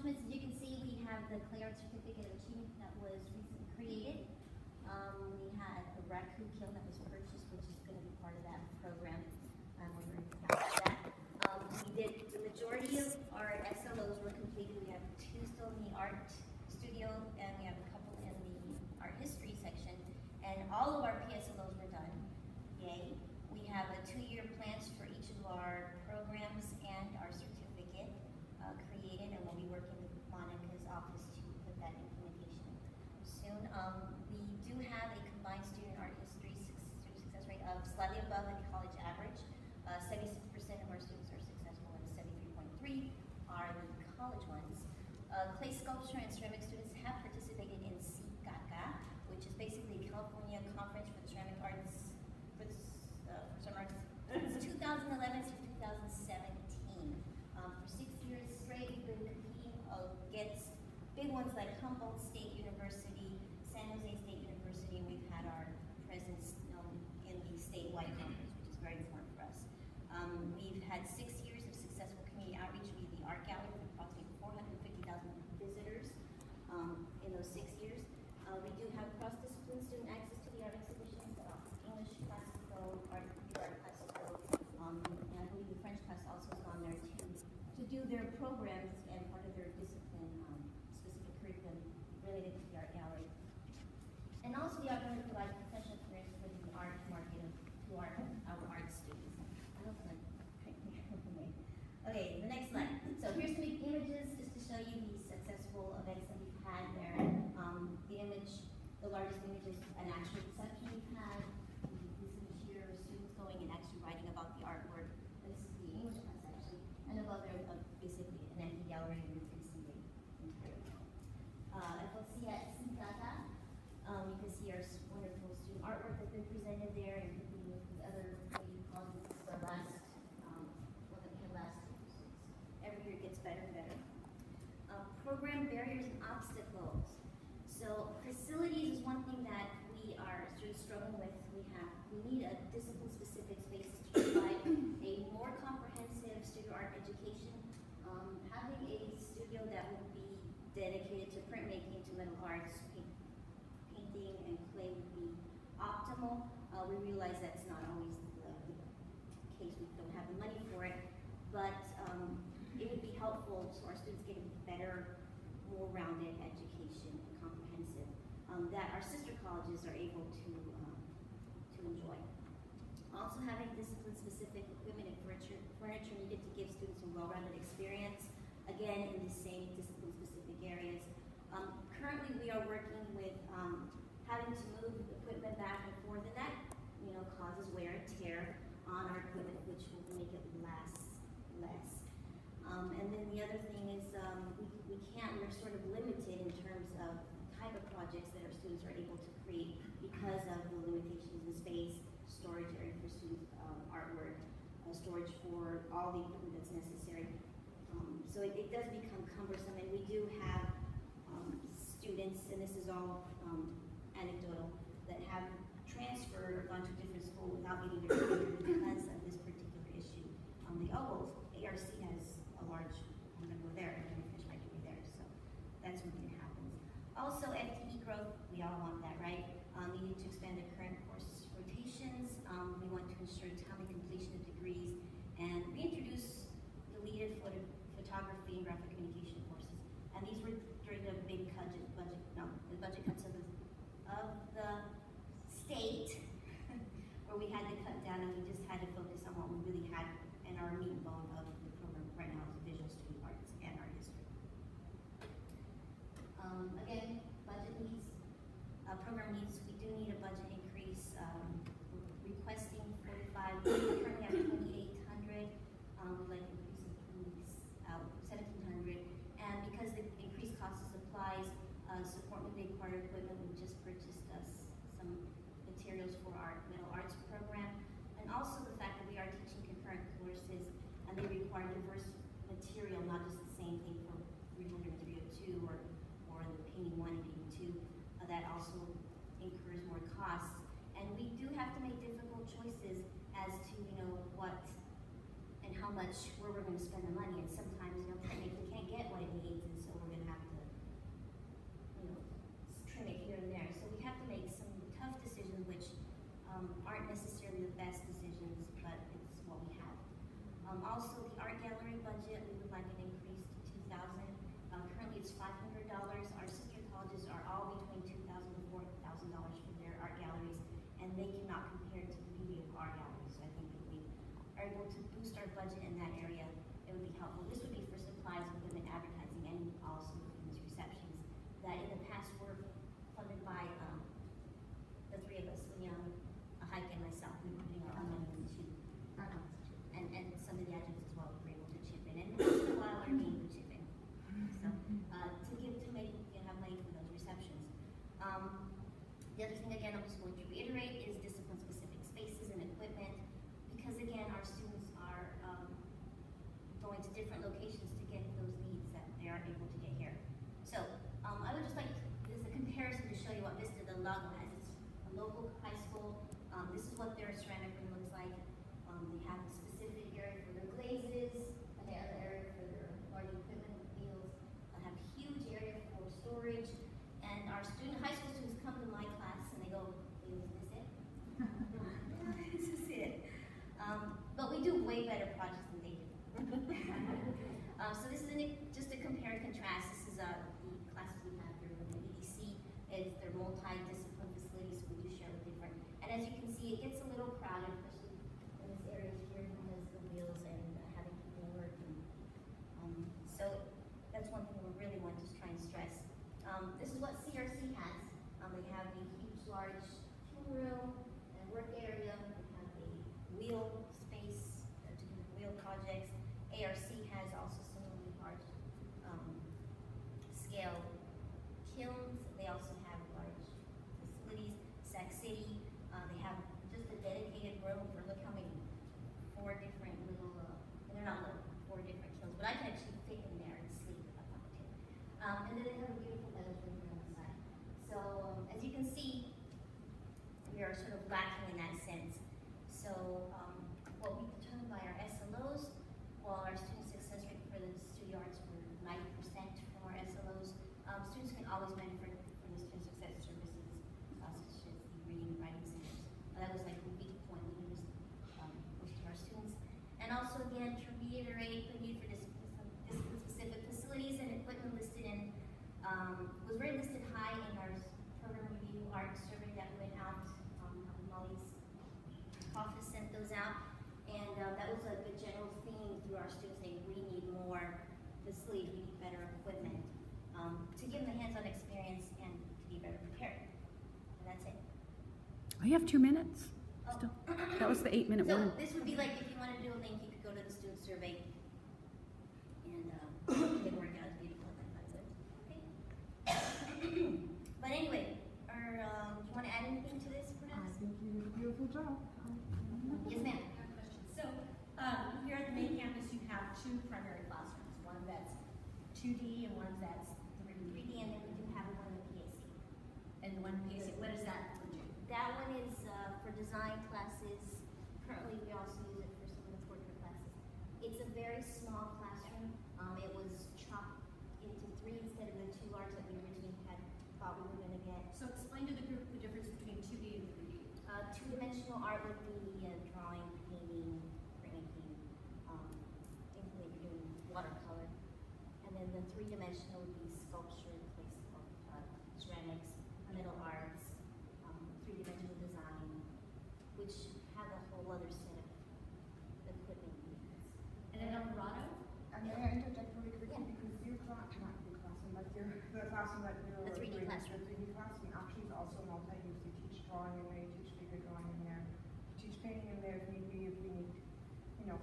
accomplishments, as you can see, we have the Clay Art Certificate of Achievement that was recently created. We had a raccoon kiln that was purchased, which is going to be part of that program. We're very proud of that. We did the majority of our SLOs were completed. We have 2 still in the art studio, and we have a couple in the art history section. And all of our PSLOs were done. Yay. We have a 2-year plans for each of our programs and our certificate created, and we'll be working with Monica's office to put that implementation soon. We do have a combined student art history student success rate of slightly above the college average. 76% of our students are successful, and 73.3 are the college ones. Clay sculpture and ceramic students have participated in CCACA, which is basically a California Conference for the Ceramic Arts, for ceramic arts, 2011 to 2017. For 6 years straight, we've been competing against big ones like Humboldt State University, San Jose State University, and we've had our presence in the statewide conference, which is very important for us. We've had 6 years of successful community outreach via the Art Gallery with approximately 450,000 visitors in those 6 years. We do have cross-discipline student access to the art exhibitions, English, classical, art classical, and I believe the French class also has gone there to do their programs and part of their discipline, specific curriculum related to the art gallery. And also the art gallery provides professional experience for the art market to our art students. I hope I'm okay, the next slide. So here's some images just to show you the successful events that we've had there. The image, the largest image is an actual reception we've had. This image here are students going and actually writing about the artwork. This is the English class actually. And above there, basically an empty gallery where you can see the entire FLC at CCACA. You can see our wonderful student artwork that's been presented there, and the other, what do you call it, the last, what the last, every year it gets better and better. Program barriers and obstacles. So facilities is one thing that we are sort of struggling with. We need a discipline-specific space to provide a more comprehensive studio art education. Having a studio that would be dedicated to printmaking, to metal arts, painting, and clay would be optimal. We realize that's not always the case. We don't have the money for it, but it would be helpful so our students get a better, more rounded education, comprehensive, that our sister colleges are able to enjoy. Also having discipline-specific equipment and furniture needed to give students a well-rounded experience, again, in the same discipline-specific areas. Currently, we are working with having to move equipment back and forth, and that, causes wear and tear on our equipment, which will make it last less. And then the other thing is we're sort of limited in terms of the type of projects that our students are able to create because of the limitations in space, storage area for student artwork, storage for all the equipment that's necessary. So it does become cumbersome, and we do have students, and this is all anecdotal, that have transferred or gone to a different school without getting their degree because of this particular issue. ARC has a large, I'm going to go there, and I'm going to finish my degree there, so that's when it happens. Also, FTE growth, we all want that, right? We need to expand the current course rotations. We want to ensure timely completion of degrees, and we introduce deleted photography and graphic communication courses. And these were during the big the budget cuts of the state, where we had to cut down, and we just had to focus on what we really had in our meat and bone of the program right now is visual student arts and art history. Again, budget needs, program needs, we do need a budget increase. We're requesting 45, we currently have 2,800. We'd like to increase out 1,700. And because the increased cost of supplies, support with the acquired equipment, we just purchased some materials for our metal arts program. And also the fact that we are teaching concurrent courses, and they require diverse material, not just the same thing for 300 and 302 or the painting 1 and painting 2. That also incurs more costs. And we do have to make difficult choices as to what and how much, where we're going to spend the money. And sometimes printmaking can't get what it needs, and so what their ceramic room looks like. They have a specific area for their glazes, and they have an area for their large equipment wheels. They have a huge area for storage. And our high school students come to my class and they go, "Is this it?" This is it. But we do way better projects than they do. So this is just a compare and contrast. This is the classes we have here with the EDC. They're multi-discipline facilities, so we do share with different. And as you can see, it gets a little crowded, especially in this area here because the wheels and having people work. So that's one thing we really want to try and stress. This is what CRC has. They have a huge, large tool room and work area. They have a wheel space to do wheel projects. ARC has also similarly large scale kilns. They also have large facilities. Sac City, they have just a dedicated room for, look how many, 4 different little, and they're not little, 4 different kilns, but I can actually fit in there and sleep if I wanted to. And then they have a beautiful metal room on the side. So as you can see, we are sort of lacking in that sense. So what we determined by our SLOs, while our student success rate for the studio arts were 90% from our SLOs, students can always benefit from the student success services, such as the reading and writing centers. That was like a big point we used most of our students. And also again, to reiterate the need for discipline-specific facilities and equipment listed in, was very listed high in our program review art survey that went out. Molly's office sent those out. And that was a good general theme through our students saying we need more facilities, we need better equipment to give them the hands-on experience and to be better prepared. And that's it. Oh, you have 2 minutes. Oh. Still. That was the 8-minute So one. this would be like if you want to do a link, you could go to the student survey and they work out beautiful. Okay. But anyway, do you want to add anything to this, perhaps? I think you did a beautiful job. Yes, ma'am. I have a question. So, here at the main campus, you have 2 primary classrooms. One that's 2D and one that's 3D. 3D, and then we do have one in PAC. And the one PAC, what does that do? That one is for design classes. Currently, we also use it for some of the portrait classes. It's a very small classroom. It was chopped into 3 instead of the 2 large that we originally thought we were going to get. So explain to the group the difference between 2D and 3D. Two-dimensional art would be drawing, painting, printmaking, things that you're doing watercolor. And then the 3-dimensional would be sculpture, ceramics, metal arts, 3-dimensional design, which have a whole other set of equipment needs. And then Alvarado? And may I interject really quickly because your class, not your classroom, but the classroom that you're The 3D doing, classroom. The 3D classroom actually is also multi-use. You teach drawing in there, you teach figure drawing in there, you teach painting in there if need be, if we need,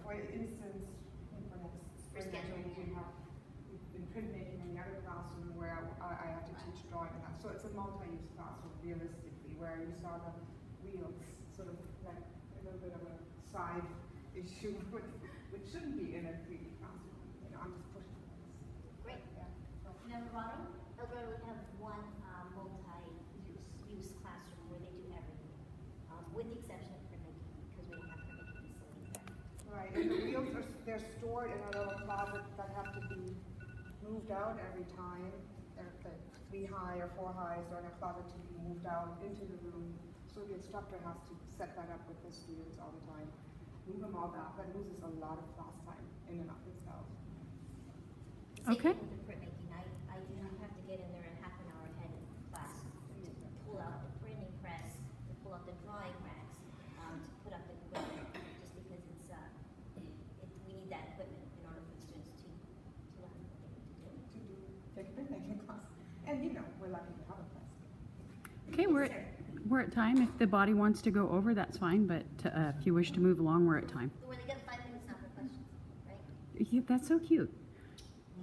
for instance, for next For spring, scheduling. we've been printmaking in the other classroom where I have to teach drawing and that. So it's a multi-use classroom realistically, where you saw the wheels sort of like a little bit of a side issue, which shouldn't be in a 3D classroom. I'm just pushing this. Great. Yeah. So, And Alvarado? Elgro would have one multi-use classroom where they do everything, with the exception of printmaking, because we don't have printmaking facility there. right, and the wheels they're stored in a little closet that have to be moved out every time. They're 3 high or 4 highs are in a closet to be moved out into the room. So the instructor has to set that up with the students all the time. Move them all back. That loses a lot of class time in and of itself. Same Okay. thing with the printmaking. I do have to get in there a half an hour ahead of class to pull out the printing press, to pull out the drawing racks, to put up the equipment, just because we need that equipment in order for the students to learn what they need to do. To do take a printmaking class. And we're lucky to have a class. Okay, we're at time. If the body wants to go over, that's fine. But if you wish to move along, we're at time. So we're gonna get 5 minutes now for questions, right? Yeah, that's so cute.